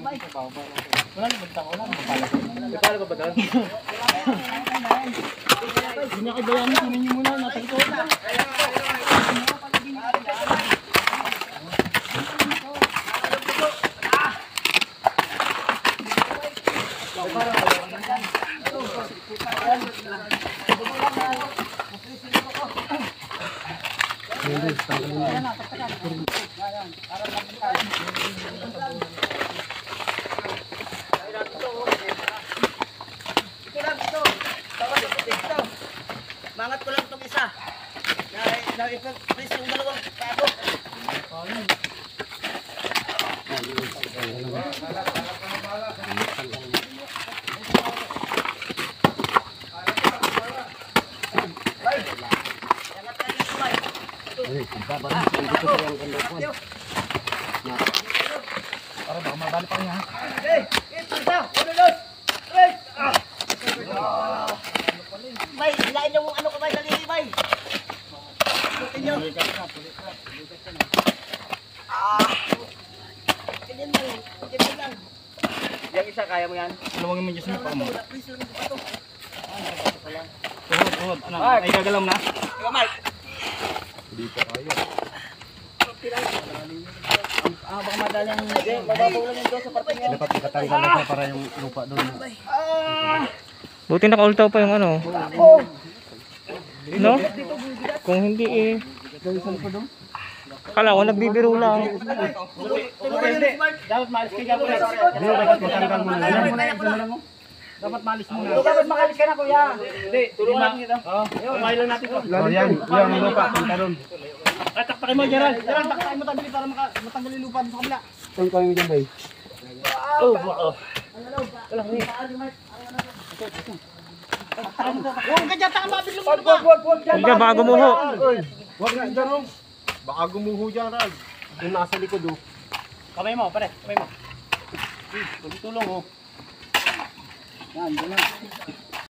Wala na bagtang, wala na mapala. Mapala ba ba doon? Hindi na kayo bayan mo, kunin nyo muna, nasa ito. Mangat ko lang itong isa. Na-press yung dalawang tago. Para baka mabalik pa niya. Bay, hilain niyo yung ano ko bay, daliri bay. Ikutin niyo. Ganyan lang, ganyan lang. Yang isa, kaya mo yan? Luwagin mo dyan sa mukha mo. Press lang pa to. Tuhod. Ano? Ay, gagalam na? Ikaw Mike. Baka madali ang... Mababaw lang yung doon sa parte niya. Dapat ikatanggal na siya para yung lupa doon. Buti nakaultaw pa yung ano. No? Kung hindi eh. Kala ko nagbibiro lang. Dapat maalis kayo gano'n. Dapat matanggal mo na yan. Dapat maalis muna. Dapat makalis ka na kuya. Hindi, tulungan natin ito. Kumain lang natin ito. Yan, yung lupa, punta doon. Takpakin mo, Gerald. Gerald, takpakin mo tabili para matanggal yung lupa sa kabila. Saan kayo dyan, bay? Huwag ka dyan, taka mabili mo lupa. Hindi ka bago mo ho. Huwag na, dyan o. Baka gumuho dyan, Rag. Yung nasa likod o. Kamay mo, pare. Kamay mo. Tulong oh. Yan, dyan na.